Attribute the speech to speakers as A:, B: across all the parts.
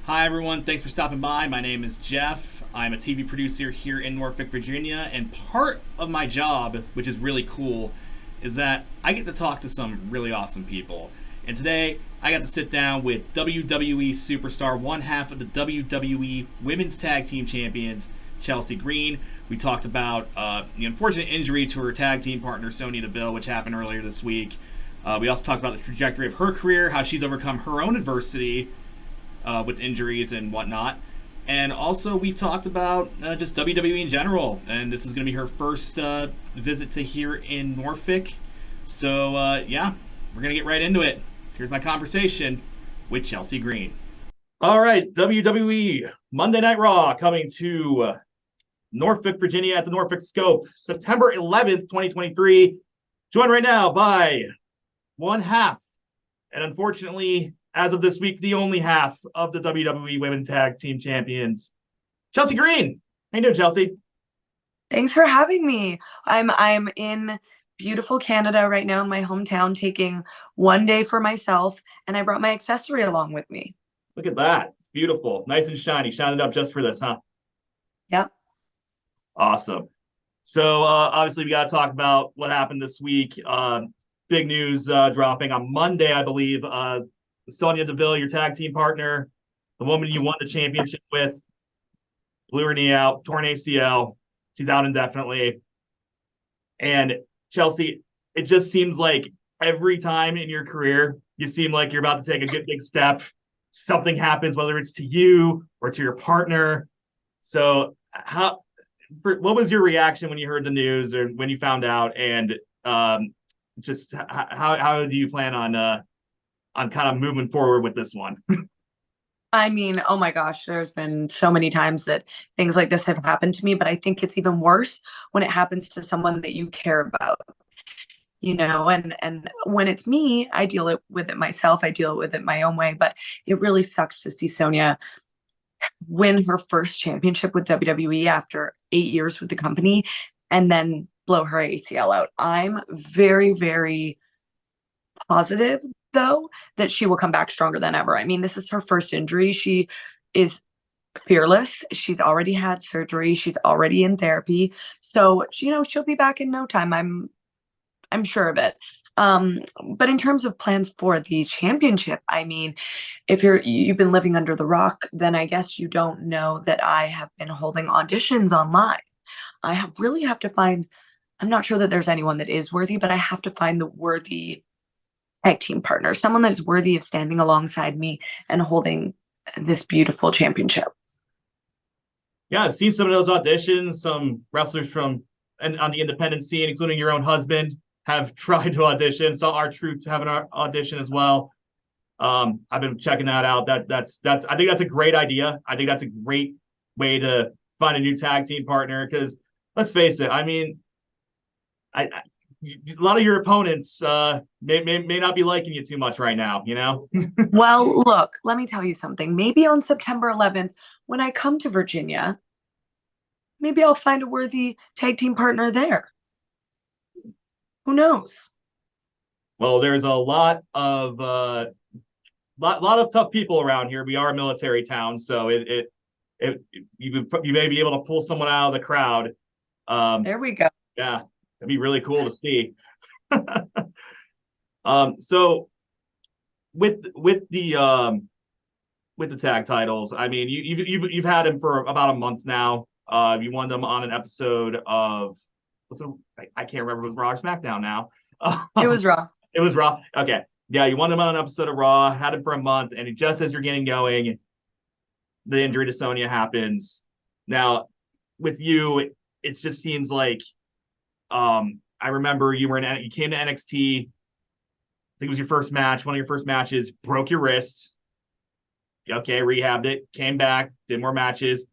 A: Hi, everyone. Thanks for stopping by. My name is Jeff. I'm a TV producer here in Norfolk, Virginia, and part of my job, which is really cool, is that I get to talk to some really awesome people. And today, I got to sit down with WWE Superstar, one half of the WWE Women's Tag Team Champions, Chelsea Green. We talked about the unfortunate injury to her tag team partner, Sonya Deville, which happened earlier this week. We also talked about the trajectory of her career, how she's overcome her own adversity with injuries and whatnot. And also, we've talked about just WWE in general. And this is going to be her first visit to here in Norfolk. So, yeah, we're going to get right into it. Here's my conversation with Chelsea Green. All right, WWE Monday Night Raw coming to Norfolk, Virginia at the Norfolk Scope, September 11th, 2023. Joined right now by one half, and unfortunately, as of this week, the only half of the WWE Women's Tag Team Champions, Chelsea Green. How you doing, Chelsea?
B: Thanks for having me. I'm in beautiful Canada right now in my hometown, taking one day for myself, and I brought my accessory along with me.
A: Look at that. It's beautiful. Nice and shiny. Shined it up just for this, huh?
B: Yep.
A: Awesome. So obviously we got to talk about what happened this week. Big news dropping on Monday, I believe. Sonya Deville, your tag team partner, the woman you won the championship with, blew her knee out, torn ACL. She's out indefinitely. And Chelsea, it just seems like every time in your career, you seem like you're about to take a good big step. Something happens, whether it's to you or to your partner. So what was your reaction when you heard the news or when you found out? And just how do you plan on kind of moving forward with this one?
B: I mean, oh my gosh, there's been so many times that things like this have happened to me, but I think it's even worse when it happens to someone that you care about. And when it's me, I deal with it myself. I deal with it my own way, but it really sucks to see Sonya win her first championship with WWE after 8 years with the company and then blow her ACL out. I'm very, very positive, though, that she will come back stronger than ever. I mean, this is her first injury. She is fearless. She's already had surgery. She's already in therapy. So, she'll be back in no time. I'm sure of it. But in terms of plans for the championship, I mean, if you've been living under the rock, then I guess you don't know that I have been holding auditions online. Really have to find, I'm not sure that there's anyone that is worthy, but I have to find the worthy tag team partner, someone that is worthy of standing alongside me and holding this beautiful championship.
A: Yeah, I've seen some of those auditions. Some wrestlers from and on the independent scene, including your own husband, have tried to audition. Saw R-Truth have an audition as well. I've been checking that out. That's I think that's a great idea. I think that's a great way to find a new tag team partner because let's face it, I mean, a lot of your opponents may not be liking you too much right now,
B: Well, look, let me tell you something. Maybe on September 11th, when I come to Virginia, maybe I'll find a worthy tag team partner there. Who knows?
A: Well, there's a lot of tough people around here. We are a military town, so you may be able to pull someone out of the crowd.
B: There we go.
A: Yeah, it'd be really cool to see. So with the tag titles, I mean, you've had him for about a month now. You won them on an episode of I can't remember if it was Raw or SmackDown now.
B: It was Raw.
A: It was Raw. Okay. Yeah, you won them on an episode of Raw, had him for a month, and just as you're getting going, the injury to Sonya happens. Now, with you, it just seems like I remember you came to NXT. I think it was your first match, one of your first matches, broke your wrist. Okay, rehabbed it, came back, did more matches,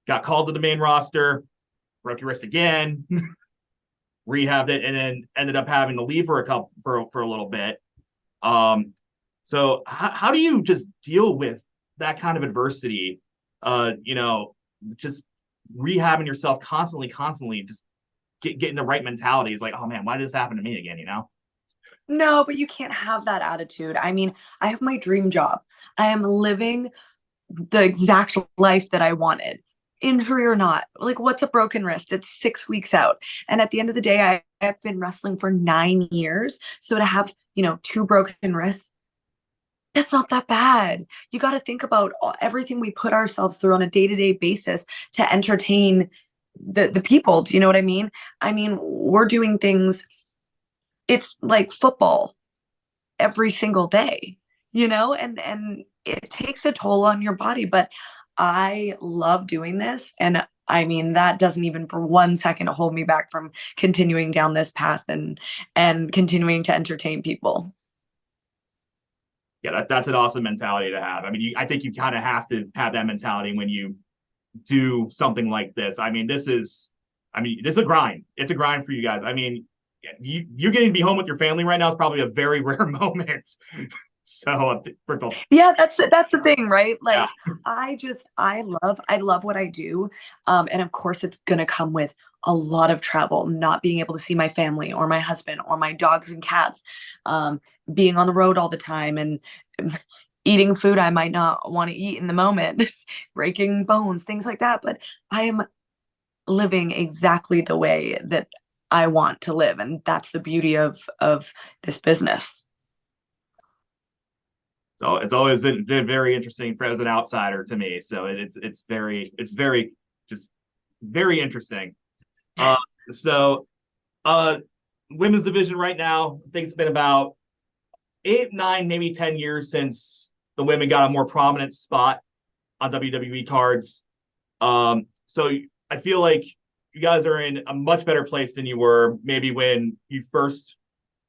A: got called to the main roster, broke your wrist again, rehabbed it, and then ended up having to leave for a little bit. So how do you just deal with that kind of adversity? Just rehabbing yourself constantly, just getting the right mentality. Is like, oh man, why did this happen to me again?
B: No, but you can't have that attitude. I mean, I have my dream job. I am living the exact life that I wanted. Injury or not, like what's a broken wrist? It's 6 weeks out. And at the end of the day, I've been wrestling for 9 years. So to have, two broken wrists, that's not that bad. You got to think about everything we put ourselves through on a day-to-day basis to entertain the people. Do you know what I mean? I mean, we're doing things, it's like football every single day, and it takes a toll on your body, but I love doing this. And I mean, that doesn't even for 1 second hold me back from continuing down this path and continuing to entertain people.
A: Yeah, that's an awesome mentality to have. I mean, I think you kind of have to have that mentality when you do something like this. I mean, this is a grind. It's a grind for you guys. I mean, you getting to be home with your family right now is probably a very rare moment. So,
B: yeah, that's the thing, right? Like,
A: yeah.
B: I love what I do, and of course, it's gonna come with a lot of travel, not being able to see my family or my husband or my dogs and cats, being on the road all the time and eating food I might not want to eat in the moment, breaking bones, things like that. But I am living exactly the way that I want to live, and that's the beauty of this business.
A: So it's always been very interesting as an outsider to me. So it's very just very interesting. Uh, so women's division right now, I think it's been about 8, 9, maybe 10 years since the women got a more prominent spot on WWE cards. So I feel like you guys are in a much better place than you were maybe when you first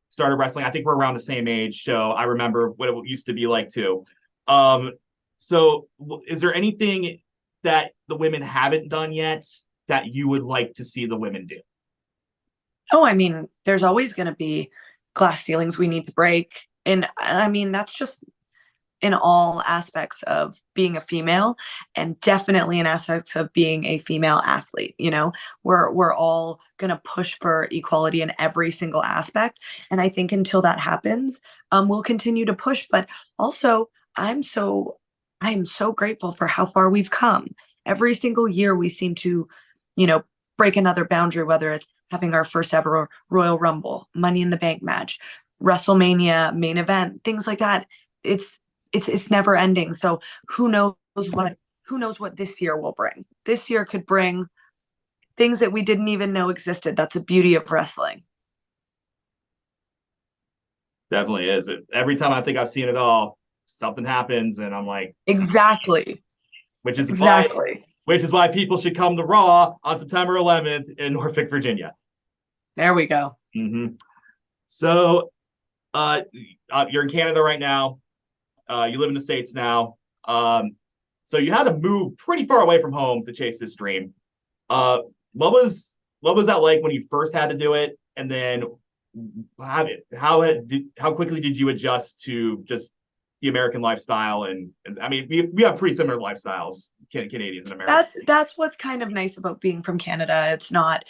A: started wrestling. I think we're around the same age, so I remember what it used to be like too. So is there anything that the women haven't done yet that you would like to see the women do?
B: Oh, I mean, there's always going to be glass ceilings we need to break. And I mean, that's just in all aspects of being a female, and definitely in aspects of being a female athlete. We're all going to push for equality in every single aspect. And I think until that happens, we'll continue to push. But also, I am so grateful for how far we've come. Every single year we seem to, break another boundary, whether it's having our first ever Royal Rumble, Money in the Bank match, WrestleMania main event, things like that. It's never ending. So who knows what this year will bring. This year could bring things that we didn't even know existed. That's the beauty of wrestling.
A: Definitely is. Every time I think I've seen it all, something happens and I'm like,
B: exactly.
A: Which is why people should come to Raw on September 11th in Norfolk, Virginia.
B: There we go.
A: Mm-hmm. So you're in Canada right now. You live in the States now. So you had to move pretty far away from home to chase this dream. What was that like when you first had to do it? And then how quickly did you adjust to just the American lifestyle? And I mean, we have pretty similar lifestyles, Canadians and Americans.
B: That's what's kind of nice about being from Canada. It's not,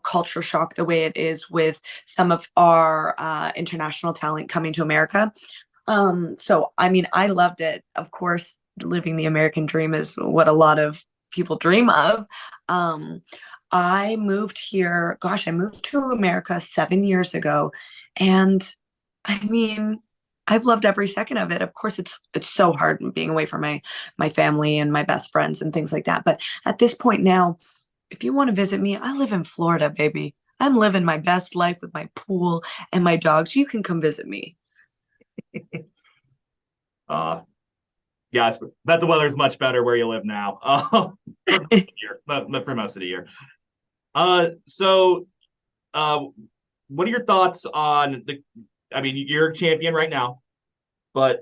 B: culture shock the way it is with some of our international talent coming to America. So, I mean, I loved it. Of course, living the American dream is what a lot of people dream of. I moved to America 7 years ago. And I mean, I've loved every second of it. Of course, it's so hard being away from my family and my best friends and things like that. But at this point now, if you want to visit me, I live in Florida, baby. I'm living my best life with my pool and my dogs. You can come visit me.
A: Yeah, I bet the weather is much better where you live now. For most of the year. So what are your thoughts on I mean, you're a champion right now, but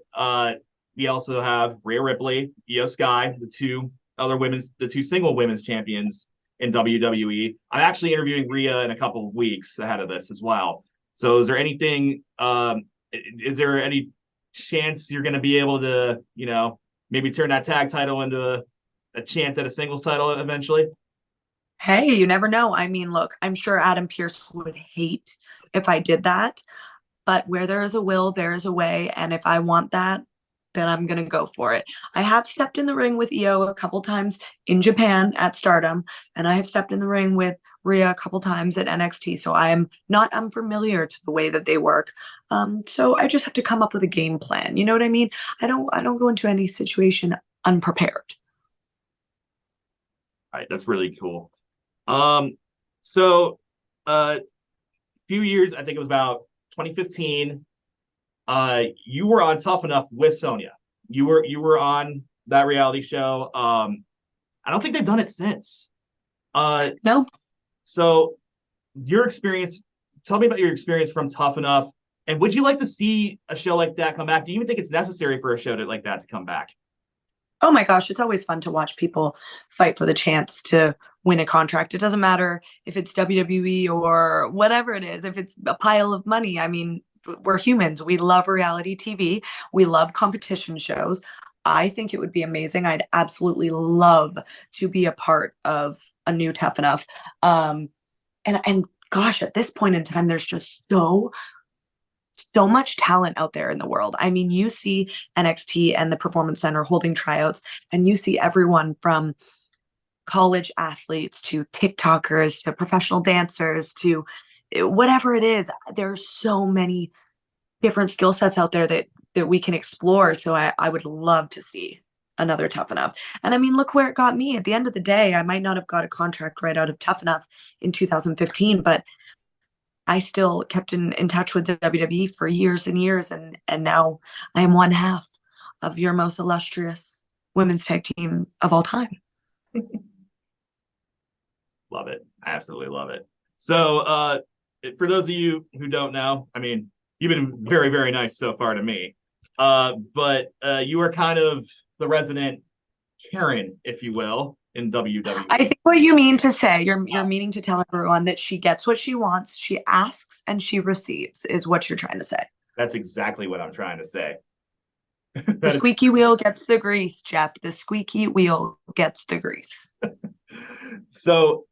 A: we also have Rhea Ripley, Io Sky, the two single women's champions in WWE. I'm actually interviewing Rhea in a couple of weeks ahead of this as well. So is there anything, is there any chance you're going to be able to, maybe turn that tag title into a chance at a singles title eventually?
B: Hey, you never know. I mean, look, I'm sure Adam Pearce would hate if I did that, but where there is a will, there is a way. And if I want that, then I'm going to go for it. I have stepped in the ring with Io a couple times in Japan at Stardom, and I have stepped in the ring with Rhea a couple times at NXT. So I am not unfamiliar to the way that they work. So I just have to come up with a game plan. You know what I mean? I don't go into any situation unprepared.
A: All right, that's really cool. So a few years, I think it was about 2015. You were on Tough Enough with Sonya. You were on that reality show. I don't think they've done it since.
B: No.
A: So your experience, tell me about your experience from Tough Enough, and would you like to see a show like that come back? Do you even think it's necessary for a show like that to come back?
B: Oh my gosh, it's always fun to watch people fight for the chance to win a contract. It doesn't matter if it's WWE or whatever it is, if it's a pile of money. I mean, we're humans. We love reality TV. We love competition shows. I think it would be amazing. I'd absolutely love to be a part of a new Tough Enough. And gosh, at this point in time, there's just so much talent out there in the world. I mean, you see NXT and the Performance Center holding tryouts, and you see everyone from college athletes to TikTokers to professional dancers to whatever it is. There's so many different skill sets out there that we can explore. So I would love to see another Tough Enough. And I mean, look where it got me. At the end of the day, I might not have got a contract right out of Tough Enough in 2015, but I still kept in touch with the WWE for years and years, and now I am one half of your most illustrious women's tag team of all time.
A: Love it. I absolutely love it. So for those of you who don't know, I mean, you've been very, very nice so far to me. But you are kind of the resident Karen, if you will, in WWE.
B: I think what you mean to say, you're meaning to tell everyone that she gets what she wants, she asks, and she receives, is what you're trying to say.
A: That's exactly what I'm trying to say.
B: The squeaky wheel gets the grease, Jeff. The squeaky wheel gets the grease.
A: So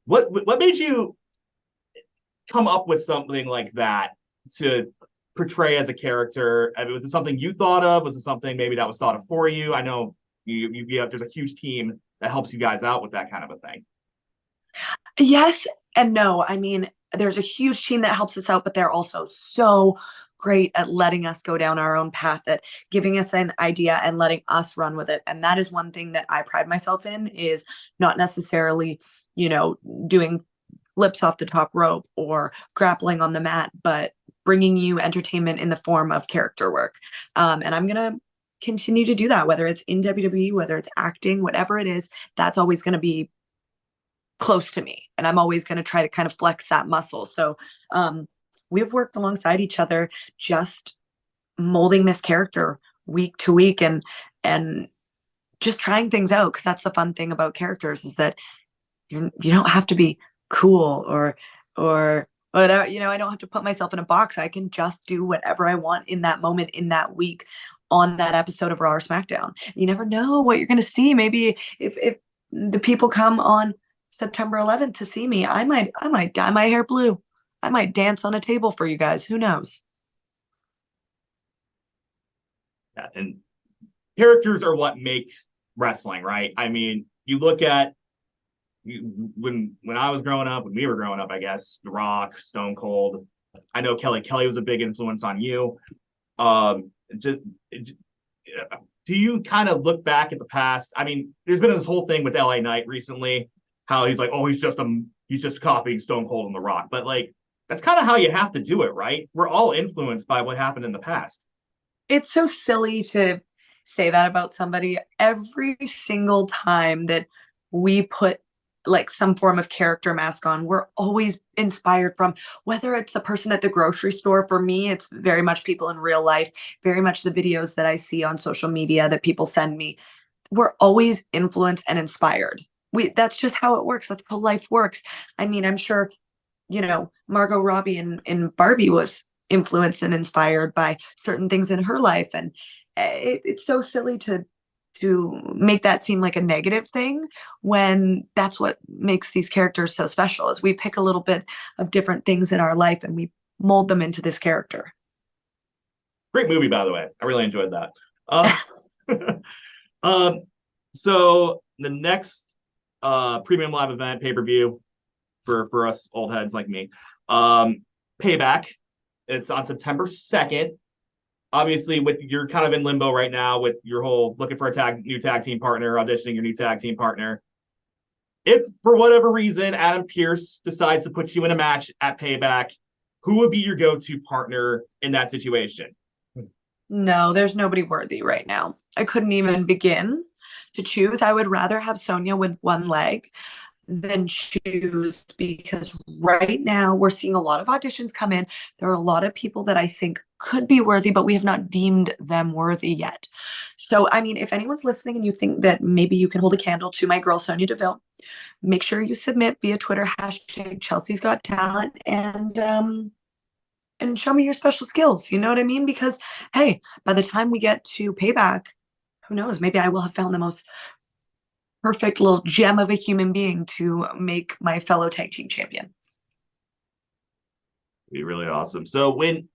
A: what made you come up with something like that to portray as a character? I mean, was it something you thought of? Was it something maybe that was thought of for you? I know there's a huge team that helps you guys out with that kind of a thing.
B: Yes and no. I mean, there's a huge team that helps us out, but they're also so great at letting us go down our own path, at giving us an idea and letting us run with it. And that is one thing that I pride myself in, is not necessarily, doing flips off the top rope or grappling on the mat, but bringing you entertainment in the form of character work. And I'm going to continue to do that, whether it's in WWE, whether it's acting, whatever it is. That's always going to be close to me, and I'm always going to try to kind of flex that muscle. So we've worked alongside each other, just molding this character week to week, and just trying things out, because that's the fun thing about characters, is that you don't have to be cool or whatever. I don't have to put myself in a box. I can just do whatever I want in that moment, in that week, on that episode of Raw or SmackDown. You never know what you're going to see. Maybe if the people come on September 11th to see me, I might dye my hair blue. I might dance on a table for you guys. Who knows?
A: Yeah, and characters are what make wrestling, right? I mean, you look at when I was growing up, when we were growing up, I guess, The Rock, Stone Cold. I know Kelly was a big influence on you. Do you kind of look back at the past? I mean, there's been this whole thing with LA Knight recently, how he's like, oh, he's just copying Stone Cold and The Rock. But like, that's kind of how you have to do it, right? We're all influenced by what happened in the past.
B: It's so silly to say that about somebody. Every single time that we put like some form of character mask on, we're always inspired from, whether it's the person at the grocery store. For me, it's very much people in real life, very much the videos that I see on social media that people send me. We're always influenced and inspired. That's just how it works. That's how life works. I mean, I'm sure, Margot Robbie in Barbie was influenced and inspired by certain things in her life. And it's so silly to make that seem like a negative thing, when that's what makes these characters so special, is we pick a little bit of different things in our life and we mold them into this character.
A: Great movie, by the way. I really enjoyed that. Uh, um, so the next premium live event pay-per-view for us old heads like me, Payback. It's on September 2nd. Obviously, with you're kind of in limbo right now with your whole looking for a new tag team partner, auditioning your new tag team partner. If for whatever reason Adam Pearce decides to put you in a match at Payback, who would be your go-to partner in that situation?
B: No, there's nobody worthy right now. I couldn't even begin to choose. I would rather have Sonya with one leg than choose, because right now we're seeing a lot of auditions come in. There are a lot of people that I think could be worthy, but we have not deemed them worthy yet. So, I mean, if anyone's listening and you think that maybe you can hold a candle to my girl, Sonya Deville, make sure you submit via Twitter hashtag Chelsea's Got Talent, and show me your special skills. You know what I mean? Because hey, by the time we get to Payback, who knows? Maybe I will have found the most perfect little gem of a human being to make my fellow tag team champion.
A: Be really awesome. So when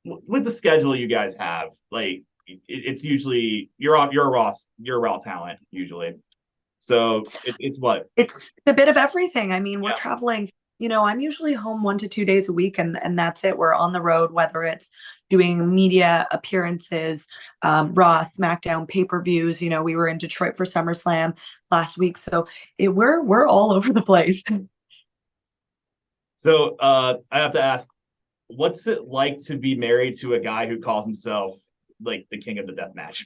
A: with the schedule you guys have, like it's usually you're a raw talent usually. So it's what?
B: It's a bit of everything. I mean, we're
A: Yeah.
B: traveling. I'm usually home 1 to 2 days a week, and that's it. We're on the road, whether it's doing media appearances, Raw, SmackDown, pay-per-views. We were in Detroit for SummerSlam last week, so we're all over the place.
A: So I have to ask, what's it like to be married to a guy who calls himself like the king of the death match?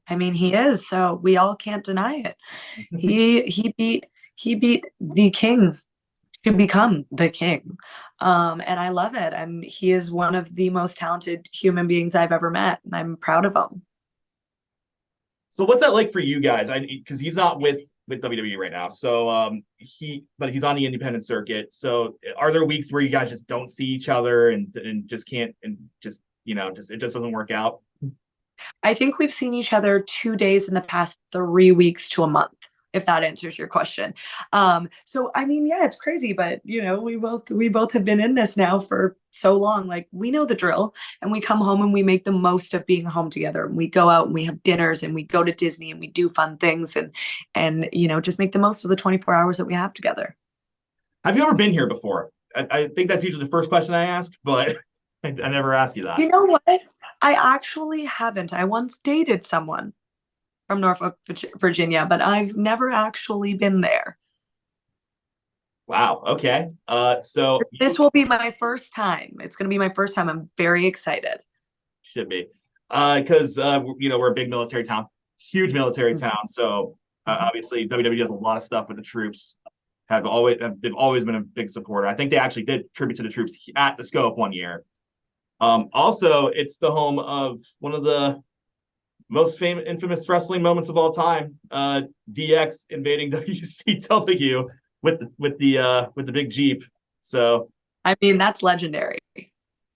B: I mean, he is, so we all can't deny it. He beat the king to become the king. And I love it. And he is one of the most talented human beings I've ever met. And I'm proud of him.
A: So what's that like for you guys? Because he's not with WWE right now. So but he's on the independent circuit. So are there weeks where you guys just don't see each other and just can't and just it just doesn't work out?
B: I think we've seen each other 2 days in the past 3 weeks to a month, if that answers your question. So I mean, yeah, it's crazy, but we both have been in this now for so long. Like, we know the drill, and we come home and we make the most of being home together. And we go out and we have dinners and we go to Disney and we do fun things, and just make the most of the 24 hours that we have together.
A: Have you ever been here before? I think that's usually the first question I ask, but I never ask you that.
B: You know what? I actually haven't. I once dated someone from Norfolk, Virginia, but I've never actually been there.
A: Wow. Okay. So
B: This will be my first time. It's going to be my first time. I'm very excited.
A: should be, because we're a big military town, huge military
B: Mm-hmm.
A: town. So obviously WWE does a lot of stuff with the troops. They've always been a big supporter. I think they actually did tribute to the troops at the Scope one year. Also, it's the home of one of the most infamous wrestling moments of all time, DX invading WCW with the big Jeep. So
B: I mean, that's legendary.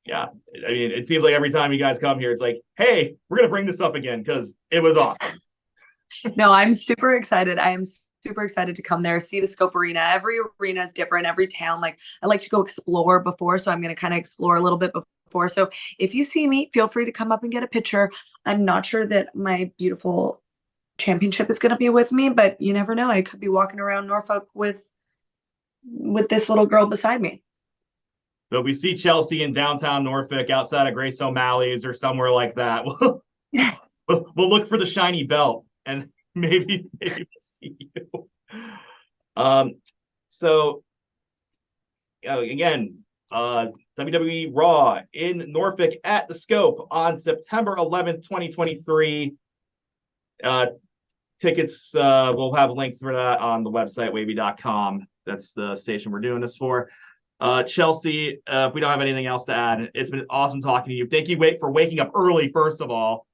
A: yeah, I mean, it seems like every time you guys come here, it's like, hey, we're gonna bring this up again because it was awesome.
B: No, I'm super excited. I am super excited to come there, see the Scope Arena. Every arena is different, every town. Like, I like to go explore before, so I'm going to kind of explore a little bit before. So if you see me, feel free to come up and get a picture. I'm not sure that my beautiful championship is going to be with me, but you never know. I could be walking around Norfolk with this little girl beside me.
A: So if we see Chelsea in downtown Norfolk outside of Grace O'Malley's or somewhere like that, we'll look for the shiny belt and maybe we'll see you. So again, WWE Raw in Norfolk at the Scope on September 11th, 2023. Tickets, we'll have links for that on the website, WAVY.com. That's the station we're doing this for. Chelsea, if we don't have anything else to add, it's been awesome talking to you. Thank you for waking up early, first of all.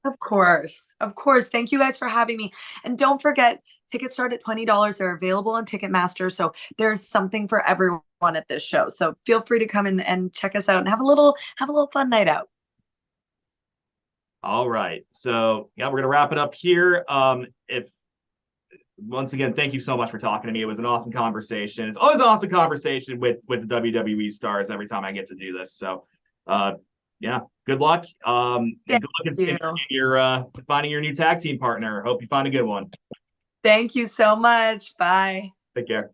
B: Of course. Of course. Thank you guys for having me. And don't forget, tickets start at $20. They're available on Ticketmaster. So there's something for everyone at this show. So feel free to come in and check us out and have a little fun night out.
A: All right. So yeah, we're gonna wrap it up here. If once again, thank you so much for talking to me. It was an awesome conversation. It's always an awesome conversation with the WWE stars every time I get to do this. So yeah. good luck. And
B: Thank
A: good luck
B: you.
A: in your finding your new tag team partner. Hope you find a good one.
B: Thank you so much. Bye.
A: Take care.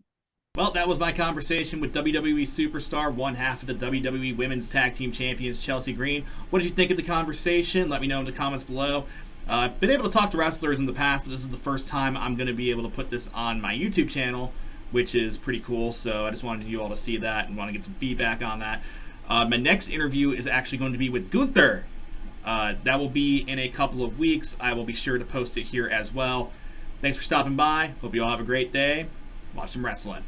A: Well, that was my conversation with WWE Superstar, one half of the WWE Women's Tag Team Champions, Chelsea Green. What did you think of the conversation? Let me know in the comments below. I've been able to talk to wrestlers in the past, but this is the first time I'm going to be able to put this on my YouTube channel, which is pretty cool. So I just wanted you all to see that and want to get some feedback on that. My next interview is actually going to be with Gunther. That will be in a couple of weeks. I will be sure to post it here as well. Thanks for stopping by. Hope you all have a great day. Watch some wrestling.